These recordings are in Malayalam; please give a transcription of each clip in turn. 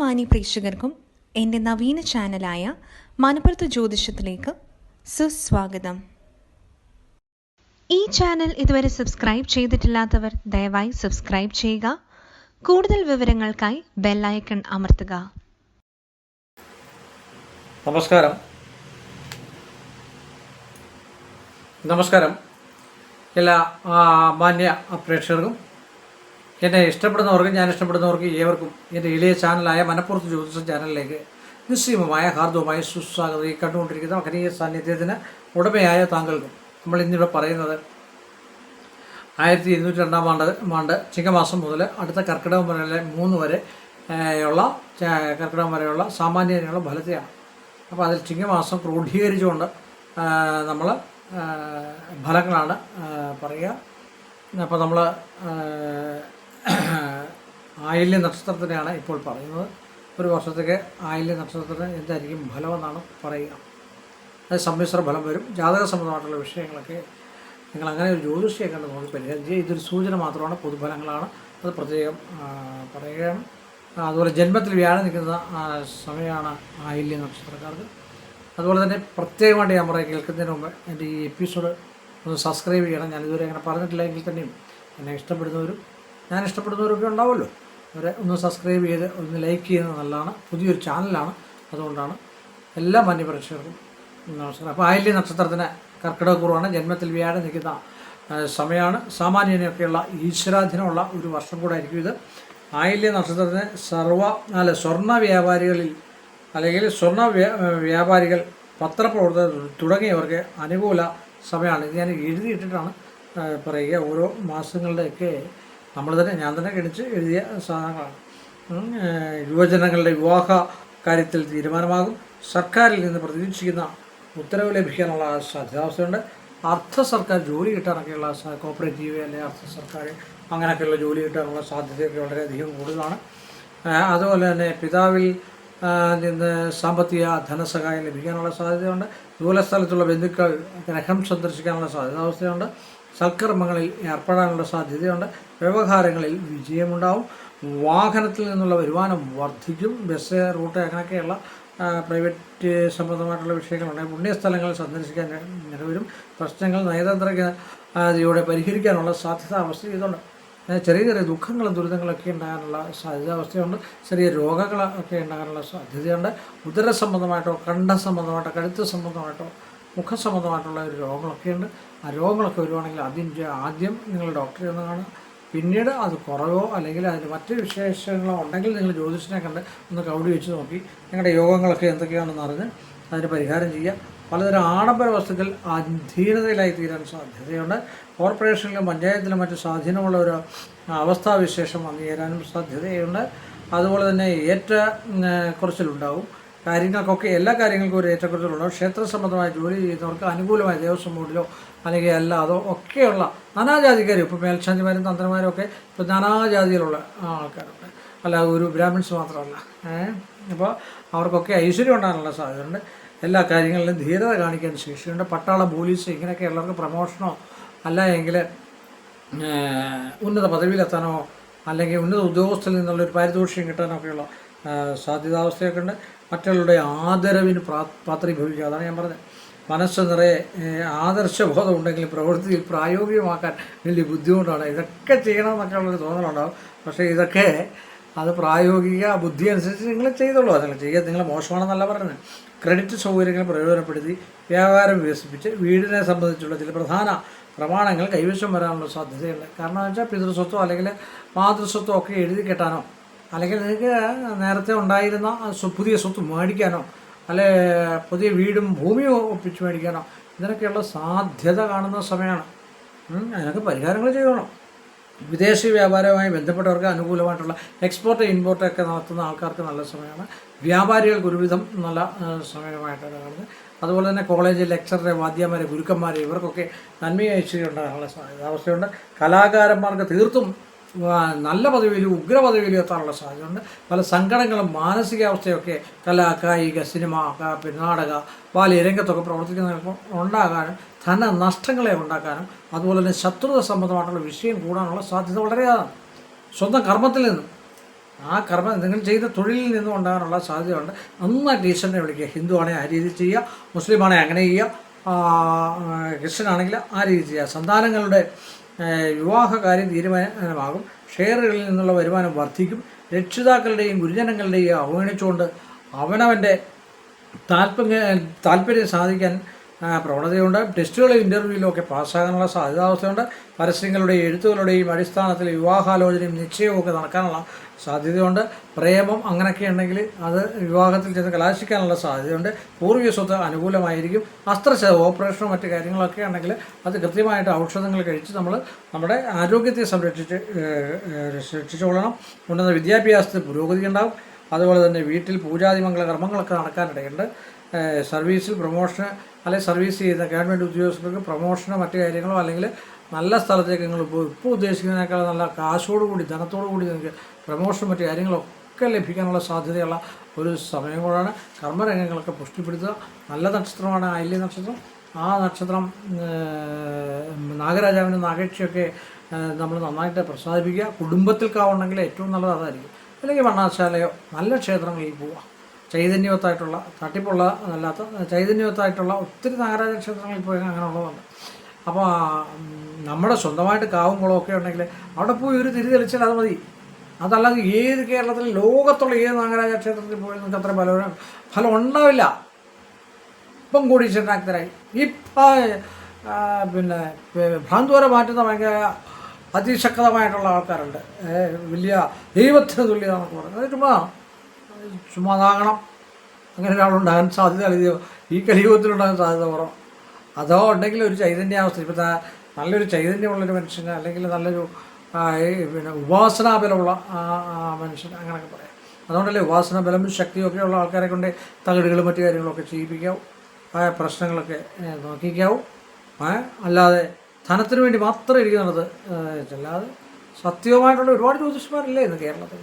മാന്യ പ്രേക്ഷകർക്കും എൻ്റെ നവീന ചാനലായ മനപ്പുറത്ത് ജ്യോതിഷത്തിലേക്ക് സുസ്വാഗതം. ഈ ചാനൽ ഇതുവരെ സബ്സ്ക്രൈബ് ചെയ്തിട്ടില്ലാത്തവർ ദയവായി സബ്സ്ക്രൈബ് ചെയ്യുക. കൂടുതൽ വിവരങ്ങൾക്കായി ബെല്ലൈക്കൺ അമർത്തുക. നമസ്കാരം എല്ലാ മാന്യ പ്രേക്ഷകർക്കും, എന്നെ ഇഷ്ടപ്പെടുന്നവർക്കും ഞാൻ ഇഷ്ടപ്പെടുന്നവർക്കും ഏവർക്കും എൻ്റെ ഇളയ ചാനലായ മനപ്പുറത്ത് ജ്യോതിഷ ചാനലിലേക്ക് നിസ്സീമമായ ഹാർദവുമായ സുസ്വാഗതം. ഈ കണ്ടുകൊണ്ടിരിക്കുന്ന മഹനീയ സാന്നിധ്യത്തിന് ഉടമയായ താങ്കൾക്കും നമ്മൾ ഇന്നിവിടെ പറയുന്നത് 1202 ആണ്ട് ചിങ്ങമാസം മുതൽ അടുത്ത കർക്കിടകം വരെ 3 വരെ കർക്കിടകം വരെയുള്ള സാമാന്യനുള്ള ഫലത്തെയാണ്. അപ്പോൾ അതിൽ ചിങ്ങമാസം ക്രോഡീകരിച്ചുകൊണ്ട് നമ്മൾ ഫലങ്ങളാണ് പറയുക. അപ്പോൾ നമ്മൾ ആയില്യ നക്ഷത്രത്തിനെയാണ് ഇപ്പോൾ പറയുന്നത്. ഒരു വർഷത്തേക്ക് ആയില്യ നക്ഷത്രത്തിന് എന്തായിരിക്കും ഫലമെന്നാണ് പറയുക. അത് സമ്മിശ്ര ഫലം വരും. ജാതക സംബന്ധമായിട്ടുള്ള വിഷയങ്ങളൊക്കെ നിങ്ങൾ അങ്ങനെ ഒരു ജ്യോതിഷിയെ കണ്ട് നോക്കി പരിഹാരം ചെയ്യുക. ഇതൊരു സൂചന മാത്രമാണ്, പൊതുഫലങ്ങളാണ്, അത് പ്രത്യേകം പറയുകയാണ്. അതുപോലെ ജന്മത്തിൽ വ്യാഴം നിൽക്കുന്ന സമയമാണ് ആയില്യ നക്ഷത്രക്കാർക്ക്. അതുപോലെ തന്നെ പ്രത്യേകമായിട്ട് ഞാൻ പറയാം, കേൾക്കുന്നതിന് മുമ്പ് എൻ്റെ ഈ എപ്പിസോഡ് ഒന്ന് സബ്സ്ക്രൈബ് ചെയ്യണം. ഞാനിതുവരെ അങ്ങനെ പറഞ്ഞിട്ടില്ല എങ്കിൽ തന്നെയും എന്നെ ഇഷ്ടപ്പെടുന്നവരും ഞാൻ ഇഷ്ടപ്പെടുന്നവരൊക്കെ ഉണ്ടാവുമല്ലോ, അവരെ ഒന്ന് സബ്സ്ക്രൈബ് ചെയ്ത് ഒന്ന് ലൈക്ക് ചെയ്യുന്നത് നല്ലതാണ്. പുതിയൊരു ചാനലാണ്, അതുകൊണ്ടാണ്. എല്ലാ മാന്യപ്രേക്ഷകർക്കും നമസ്കാരം. അപ്പോൾ ആയില്യ നക്ഷത്രത്തിന് കർക്കിടകക്കൂറാണ്, ജന്മത്തിൽ വ്യാഴം നിൽക്കുന്ന സമയമാണ്. സാമാന്യനെയൊക്കെയുള്ള ഈശ്വരാധീനമുള്ള ഒരു വർഷം കൂടെ ആയിരിക്കും ഇത്. ആയില്യ നക്ഷത്രത്തിന് സ്വർണ്ണ വ്യാപാരികളിൽ അല്ലെങ്കിൽ സ്വർണ്ണ വ്യാപാരികൾ, പത്രപ്രവർത്തകർ തുടങ്ങിയവർക്ക് അനുകൂല സമയമാണ്. ഇത് ഞാൻ എഴുതിയിട്ടിട്ടാണ് പറയുക. ഓരോ മാസങ്ങളുടെയൊക്കെ ഞാൻ തന്നെ ഗണിച്ച് എഴുതിയ സാധനങ്ങളാണ്. യുവജനങ്ങളുടെ വിവാഹ കാര്യത്തിൽ തീരുമാനമാകും. സർക്കാരിൽ നിന്ന് പ്രതീക്ഷിക്കുന്ന ഉത്തരവ് ലഭിക്കാനുള്ള സാധ്യതാവസ്ഥയുണ്ട്. അർദ്ധ സർക്കാർ ജോലി കിട്ടാനൊക്കെയുള്ള കോപ്പറേറ്റീവ് അല്ലെങ്കിൽ അർദ്ധ സർക്കാർ അങ്ങനെയൊക്കെയുള്ള ജോലി കിട്ടാനുള്ള സാധ്യതയൊക്കെ വളരെയധികം കൂടുതലാണ്. അതുപോലെ തന്നെ പിതാവിൽ നിന്ന് സാമ്പത്തിക ധനസഹായം ലഭിക്കാനുള്ള സാധ്യതയുണ്ട്. ദൂരസ്ഥലത്തുള്ള ബന്ധുക്കൾ ഗ്രഹം സന്ദർശിക്കാനുള്ള സാധ്യതാവസ്ഥയുണ്ട്. സൽക്കർമ്മങ്ങളിൽ ഏർപ്പെടാനുള്ള സാധ്യതയുണ്ട്. വ്യവഹാരങ്ങളിൽ വിജയമുണ്ടാവും. വാഹനത്തിൽ നിന്നുള്ള വരുമാനം വർദ്ധിക്കും. ബസ് റൂട്ട് അങ്ങനെയൊക്കെയുള്ള പ്രൈവറ്റ് സംബന്ധമായിട്ടുള്ള വിഷയങ്ങളുണ്ട്. പുണ്യസ്ഥലങ്ങൾ സന്ദർശിക്കാൻ നിലവരും. പ്രശ്നങ്ങൾ നയതന്ത്രജ്ഞതയോടെ പരിഹരിക്കാനുള്ള സാധ്യതാവസ്ഥ ഇതുണ്ട്. ചെറിയ ചെറിയ ദുഃഖങ്ങളും ദുരിതങ്ങളൊക്കെ ഉണ്ടാകാനുള്ള സാധ്യതാവസ്ഥയുണ്ട്. ചെറിയ രോഗങ്ങളൊക്കെ ഉണ്ടാകാനുള്ള സാധ്യതയുണ്ട്. ഉദര സംബന്ധമായിട്ടോ കണ്ഠ സംബന്ധമായിട്ടോ കഴുത്ത് സംബന്ധമായിട്ടോ മുഖസംബന്ധമായിട്ടുള്ള ഒരു രോഗങ്ങളൊക്കെയുണ്ട്. ആ രോഗങ്ങളൊക്കെ വരുവാണെങ്കിൽ ആദ്യം നിങ്ങൾ ഡോക്ടറെ ഒന്ന് കാണുക. പിന്നീട് അത് കുറവോ അല്ലെങ്കിൽ അതിന് മറ്റ് വിശേഷങ്ങളോ ഉണ്ടെങ്കിൽ നിങ്ങൾ ജ്യോതിഷനെ കണ്ട് ഒന്ന് കൗടി വെച്ച് നോക്കി നിങ്ങളുടെ യോഗങ്ങളൊക്കെ എന്തൊക്കെയാണെന്ന് അറിഞ്ഞ് അതിന് പരിഹാരം ചെയ്യുക. പലതരം ആഡംബര വസ്തുക്കൾ അധീനതയിലായി തീരാൻ സാധ്യതയുണ്ട്. കോർപ്പറേഷനിലും പഞ്ചായത്തിലും മറ്റ് സ്വാധീനമുള്ള ഒരു അവസ്ഥാവിശേഷം വന്നു ചേരാനും സാധ്യതയുണ്ട്. അതുപോലെ തന്നെ ഏറ്റക്കുറച്ചിലുണ്ടാവും. എല്ലാ കാര്യങ്ങൾക്കും ഒരു ഏറ്റക്കുറച്ചിലുണ്ടാവും. ക്ഷേത്ര സംബന്ധമായ ജോലി ചെയ്യുന്നവർക്ക് അനുകൂലമായ ദേവസ്വം ബോർഡിലോ അല്ലെങ്കിൽ അല്ലാതോ ഒക്കെയുള്ള നാനാജാതിക്കാരും, ഇപ്പോൾ മേൽശാന്തിമാരും തന്ത്രന്മാരും ഒക്കെ ഇപ്പോൾ നാനാജാതിയിലുള്ള ആൾക്കാരുണ്ട്, അല്ല ഒരു ബ്രാഹ്മിൺസ് മാത്രമല്ല. അപ്പോൾ അവർക്കൊക്കെ ഐശ്വര്യം ഉണ്ടാകാനുള്ള സാധ്യതയുണ്ട്. എല്ലാ കാര്യങ്ങളിലും ധീരത കാണിക്കാൻ ശേഷിയുണ്ട്. പട്ടാള, പോലീസ് ഇങ്ങനെയൊക്കെയുള്ളവർക്ക് പ്രമോഷനോ അല്ല എങ്കിൽ ഉന്നത പദവിയിലെത്താനോ അല്ലെങ്കിൽ ഉന്നത ഉദ്യോഗസ്ഥരിൽ നിന്നുള്ളൊരു പാരിതോഷികം കിട്ടാനൊക്കെയുള്ള സാധ്യതാവസ്ഥയൊക്കെ ഉണ്ട്. മറ്റുള്ളവരുടെ ആദരവിന് പാത്രീഭവിക്കുക. അതാണ് ഞാൻ പറഞ്ഞത്. മനസ്സ് നിറയെ ആദർശബോധം ഉണ്ടെങ്കിൽ പ്രവൃത്തിയിൽ പ്രായോഗികമാക്കാൻ വലിയ ബുദ്ധിമുട്ടാണ്. ഇതൊക്കെ ചെയ്യണമെന്നൊക്കെ ഉള്ളൊരു തോന്നലുണ്ടാകും. പക്ഷേ ഇതൊക്കെ അത് പ്രായോഗിക ബുദ്ധി അനുസരിച്ച് നിങ്ങൾ ചെയ്തോളൂ. അതല്ല ചെയ്യുക, നിങ്ങൾ മോശമാണെന്നല്ല പറഞ്ഞത്. ക്രെഡിറ്റ് സൗകര്യങ്ങൾ പ്രയോജനപ്പെടുത്തി വ്യാപാരം വികസിപ്പിച്ച് വീടിനെ സംബന്ധിച്ചുള്ള ചില പ്രധാന പ്രമാണങ്ങൾ കൈവശം വരാനുള്ള സാധ്യതയുണ്ട്. കാരണം എന്ന് വെച്ചാൽ പിതൃസ്വത്തോ അല്ലെങ്കിൽ മാതൃസ്വത്തോ ഒക്കെ എഴുതി കെട്ടാനോ അല്ലെങ്കിൽ നിങ്ങൾക്ക് നേരത്തെ ഉണ്ടായിരുന്ന പുതിയ സ്വത്ത് മേടിക്കാനോ അല്ലെ പുതിയ വീടും ഭൂമിയോ ഒപ്പിച്ച് മേടിക്കാനോ ഇതിനൊക്കെയുള്ള സാധ്യത കാണുന്ന സമയമാണ്. അതിനൊക്കെ പരിഹാരങ്ങൾ ചെയ്യണം. വിദേശ വ്യാപാരവുമായി ബന്ധപ്പെട്ടവർക്ക് അനുകൂലമായിട്ടുള്ള എക്സ്പോർട്ട് ഇമ്പോർട്ടൊക്കെ നടത്തുന്ന ആൾക്കാർക്ക് നല്ല സമയമാണ്. വ്യാപാരികൾക്ക് ഒരുവിധം നല്ല സമയമായിട്ടാണ് കാണുന്നത്. അതുപോലെ തന്നെ കോളേജ് ലെക്ചററെ, വാദ്യമാരെ, ഗുരുക്കന്മാരെ ഇവർക്കൊക്കെ നന്മയും ഐശ്വര്യം ഉണ്ടാകാനുള്ള സാധ്യതാവസ്ഥയുണ്ട്. കലാകാരന്മാർക്ക് തീർത്തും നല്ല പദവിയിലും ഉഗ്ര പദവിയിലും എത്താനുള്ള സാധ്യതയുണ്ട്. പല സങ്കടങ്ങളും മാനസികാവസ്ഥയൊക്കെ കായിക, സിനിമ, നാടക, ബാല്യ രംഗത്തൊക്കെ പ്രവർത്തിക്കുന്നവർക്ക് ഉണ്ടാകാനും ധനനഷ്ടങ്ങളെ ഉണ്ടാക്കാനും അതുപോലെ തന്നെ ശത്രുത സംബന്ധമായിട്ടുള്ള വിഷയം കൂടാനുള്ള സാധ്യത വളരെയാണ്. സ്വന്തം കർമ്മത്തിൽ നിന്നും ആ കർമ്മം നിങ്ങൾ ചെയ്ത തൊഴിലിൽ നിന്നും ഉണ്ടാകാനുള്ള സാധ്യതയുണ്ട്. നന്നായിട്ട് ഈശ്വരനെ വിളിക്കുക. ഹിന്ദു ആണെങ്കിൽ ആ രീതിയിൽ ചെയ്യുക, മുസ്ലിം ആണെങ്കിൽ അങ്ങനെ ചെയ്യുക, ക്രിസ്ത്യൻ ആണെങ്കിൽ ആ രീതിയിൽ ചെയ്യുക. സന്താനങ്ങളുടെ വിവാഹ കാര്യം തീരുമാനമാകും. ഷെയറുകളിൽ നിന്നുള്ള വരുമാനം വർദ്ധിക്കും. രക്ഷിതാക്കളുടെയും ഗുരുജനങ്ങളുടെയും അവഗണിച്ചുകൊണ്ട് അവനവൻ്റെ താല്പര്യം സാധിക്കാൻ പ്രവണതയുണ്ട്. ടെസ്റ്റുകളും ഇൻ്റർവ്യൂവിലും ഒക്കെ പാസ്സാകാനുള്ള സാധ്യതാവസ്ഥയുണ്ട്. പരസ്യങ്ങളുടെയും എഴുത്തുകളുടെയും അടിസ്ഥാനത്തിൽ വിവാഹാലോചനയും നിശ്ചയവും ഒക്കെ നടക്കാനുള്ള സാധ്യതയുണ്ട്. പ്രേമം അങ്ങനെയൊക്കെ ഉണ്ടെങ്കിൽ അത് വിവാഹത്തിൽ ചെന്ന് കലാശിക്കാനുള്ള സാധ്യതയുണ്ട്. പൂർവ്വീയ സ്വത്ത് അനുകൂലമായിരിക്കും. ഓപ്പറേഷനോ മറ്റു കാര്യങ്ങളൊക്കെ ഉണ്ടെങ്കിൽ അത് കൃത്യമായിട്ട് ഔഷധങ്ങൾ കഴിച്ച് നമ്മൾ നമ്മുടെ ആരോഗ്യത്തെ രക്ഷിച്ചുകൊള്ളണം. ഉന്നത വിദ്യാഭ്യാസത്തിൽ പുരോഗതി ഉണ്ടാകും. അതുപോലെ തന്നെ വീട്ടിൽ പൂജാതിമംഗള കർമ്മങ്ങളൊക്കെ നടക്കാനിടയുണ്ട്. സർവീസിൽ പ്രൊമോഷന് അല്ലെങ്കിൽ സർവീസ് ചെയ്യുന്ന ഗവൺമെൻറ് ഉദ്യോഗസ്ഥർക്ക് പ്രൊമോഷനോ മറ്റു കാര്യങ്ങളോ അല്ലെങ്കിൽ നല്ല സ്ഥലത്തേക്ക് നിങ്ങൾ ഇപ്പോൾ ഉദ്ദേശിക്കുന്നതിനേക്കാൾ നല്ല കാശോടുകൂടി ധനത്തോടുകൂടി നിങ്ങൾക്ക് പ്രൊമോഷൻ മറ്റു കാര്യങ്ങളൊക്കെ ലഭിക്കാനുള്ള സാധ്യതയുള്ള ഒരു സമയം കൂടാണ്. കർമ്മരംഗങ്ങളൊക്കെ പുഷ്ടിപ്പെടുത്തുക. നല്ല നക്ഷത്രമാണ് ആയില്യ നക്ഷത്രം. ആ നക്ഷത്രം നാഗരാജാവിൻ്റെ നാഗേക്ഷിയൊക്കെ നമ്മൾ നന്നായിട്ട് പ്രസാദിപ്പിക്കുക. കുടുംബത്തിൽ കാവുണ്ടെങ്കിൽ ഏറ്റവും നല്ലത് അതായിരിക്കും. അല്ലെങ്കിൽ വണ്ണാശാലയോ നല്ല ക്ഷേത്രങ്ങളിൽ പോവുക. ചൈതന്യവത്തായിട്ടുള്ള തട്ടിപ്പുള്ള അല്ലാത്ത ചൈതന്യവത്തായിട്ടുള്ള ഒത്തിരി നാഗരാജ ക്ഷേത്രങ്ങളിൽ പോയി അങ്ങനെയുള്ളതുണ്ട്. അപ്പോൾ നമ്മുടെ സ്വന്തമായിട്ട് കാവും കുളമൊക്കെ ഉണ്ടെങ്കിൽ അവിടെ പോയി ഒരു തിരി തെളിച്ചാൽ അത് മതി. അതല്ലാതെ ഏത് കേരളത്തിൽ ലോകത്തുള്ള ഏത് നാഗരാജ ക്ഷേത്രത്തിൽ പോയി നിങ്ങൾക്ക് അത്ര ഫലം ഉണ്ടാവില്ല. ഇപ്പം കൂടി ചെന്നാക്തരായി ഇപ്പം പിന്നെ ഭ്രാന്തുവരെ മാറ്റുന്ന ഭയങ്കര അതിശക്തമായിട്ടുള്ള ആൾക്കാരുണ്ട്. വലിയ ദൈവത്തിന് തുല്യതാണെന്നൊക്കെ പറയുന്നത്. അത് ചുമ്മാതാകണം. അങ്ങനെ ഒരാളുണ്ടാകാൻ സാധ്യത ഈ കലിയുഗത്തിലുണ്ടാകാൻ സാധ്യത കുറവ്. അതോ ഉണ്ടെങ്കിൽ ഒരു ചൈതന്യാവസ്ഥ. ഇപ്പോഴത്തെ നല്ലൊരു ചൈതന്യമുള്ളൊരു മനുഷ്യന് അല്ലെങ്കിൽ നല്ലൊരു പിന്നെ ഉപാസനാബലമുള്ള മനുഷ്യൻ അങ്ങനെയൊക്കെ പറയാം. അതുകൊണ്ടല്ലേ ഉപാസനാബലം ശക്തിയൊക്കെ ഉള്ള ആൾക്കാരെ കൊണ്ട് തകിടുകളും മറ്റു കാര്യങ്ങളൊക്കെ ചെയ്യിപ്പിക്കാവും. പ്രശ്നങ്ങളൊക്കെ നോക്കിക്കാവും. അല്ലാതെ ധനത്തിന് വേണ്ടി മാത്രം ഇരിക്കുന്നത് അല്ലാതെ സത്യവുമായിട്ടുള്ള ഒരുപാട് ജ്യോതിഷന്മാരില്ലേ ഇന്ന് കേരളത്തിൽ.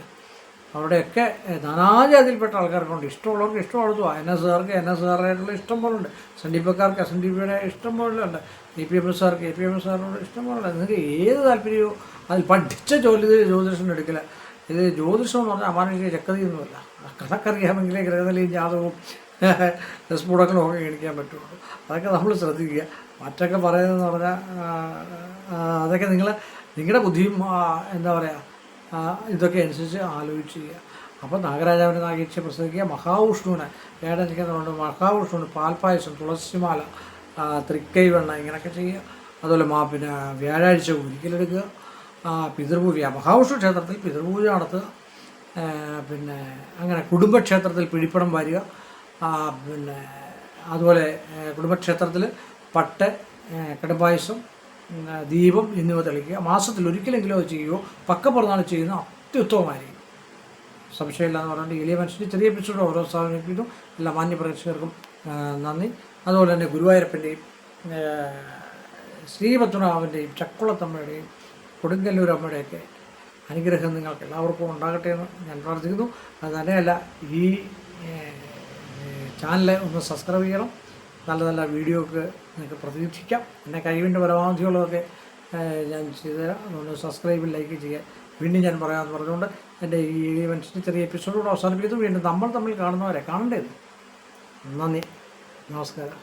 അവിടെയൊക്കെ നാനാജാതിയിൽപ്പെട്ട ആൾക്കാർക്കുണ്ട്. ഇഷ്ടമുള്ളവർക്ക് ഇഷ്ടമുള്ളതും NSകാർക്ക് NSകാരായിട്ടുള്ള ഇഷ്ടം പോലെ ഉണ്ട്. SNDPക്കാർക്ക് SNDPയുടെ ഇഷ്ടം പോലെ ഉണ്ട്. APMSകാർക്ക് APMSകാരോട് ഇഷ്ടം പോലെ ഉണ്ട്. നിങ്ങൾക്ക് ഏത് താല്പര്യമോ അതിൽ പഠിച്ച ജ്യോതിഷം എടുക്കില്ല. ഇത് ജ്യോതിഷം എന്ന് പറഞ്ഞാൽ അമാനുഷിക ചക്കതിയൊന്നുമല്ല. കണക്കറിയാമെങ്കിലേ ഗ്രഹനിലയും ജാതകവും സ്ഫുടങ്ങളും ഒക്കെ ഗണിക്കാൻ പറ്റുള്ളൂ. അതൊക്കെ നമ്മൾ ശ്രദ്ധിക്കുക. മറ്റൊക്കെ പറയുന്നതെന്ന് പറഞ്ഞാൽ അതൊക്കെ നിങ്ങളുടെ ബുദ്ധിയും എന്താ പറയുക ഇതൊക്കെ അനുസരിച്ച് ആലോചിച്ച് ചെയ്യുക. അപ്പോൾ നാഗരാജാവിൻ്റെ നാഗേക്ഷിയെ പ്രസംഗിക്കുക. മഹാവിഷ്ണുവിനെ ഏടനിൽക്കുന്നതുകൊണ്ട് മഹാവിഷ്ണുവിന് പാൽപ്പായസം, തുളസിമാല, തൃക്കൈവെണ്ണ ഇങ്ങനെയൊക്കെ ചെയ്യുക. അതുപോലെ പിന്നെ വ്യാഴാഴ്ച ഒരിക്കലെടുക്കുക. പിതൃപൂജ മഹാവിഷ്ണു ക്ഷേത്രത്തിൽ പിതൃപൂജ നടത്തുക. പിന്നെ അങ്ങനെ കുടുംബക്ഷേത്രത്തിൽ പിടിപ്പടം വാരുക. പിന്നെ അതുപോലെ കുടുംബക്ഷേത്രത്തിൽ പട്ട്, കടുംപായസം, ദീപം എന്നിവ തെളിക്കുക. മാസത്തിൽ ഒരിക്കലെങ്കിലും അത് ചെയ്യുകയോ പക്കപ്പിറന്നാൾ ചെയ്യുന്ന അത്യുത്തമമായിരിക്കും. സംശയമില്ലാന്ന് പറഞ്ഞുകൊണ്ട് എളിയ മനുഷ്യൻ്റെ ചെറിയ എപ്പിസോഡ് ഓരോ സ്ഥാപനിപ്പിക്കുന്നു. എല്ലാ മാന്യപ്രേക്ഷകർക്കും നന്ദി. അതുപോലെ തന്നെ ഗുരുവായൂരപ്പൻ്റെയും ശ്രീപത്മനാഭൻ്റെയും ചക്കുളത്തമ്മയുടെയും കൊടുങ്ങല്ലൂർ അമ്മയുടെയൊക്കെ അനുഗ്രഹം നിങ്ങൾക്ക് എല്ലാവർക്കും ഉണ്ടാകട്ടെ എന്ന് ഞാൻ പ്രാർത്ഥിക്കുന്നു. അത് തന്നെയല്ല, ഈ ചാനൽ ഒന്ന് സബ്സ്ക്രൈബ് ചെയ്യണം. നല്ല നല്ല വീഡിയോക്ക് നിങ്ങൾക്ക് പ്രതീക്ഷിക്കാം. എന്നെ കഴിവിൻ്റെ പരമാവധിയുള്ളതൊക്കെ ഞാൻ ചെയ്തുതരാം. അതുകൊണ്ട് സബ്സ്ക്രൈബ് ലൈക്ക് ചെയ്യാൻ വീണ്ടും ഞാൻ പറയാമെന്ന് പറഞ്ഞുകൊണ്ട് എൻ്റെ ഈ മനുഷ്യൻ്റെ ചെറിയ എപ്പിസോഡോട് അവസാനിപ്പിക്കുന്നു. വീണ്ടും നമ്മൾ തമ്മിൽ കാണുന്നവരെ കാണേണ്ടത്. നന്ദി, നമസ്കാരം.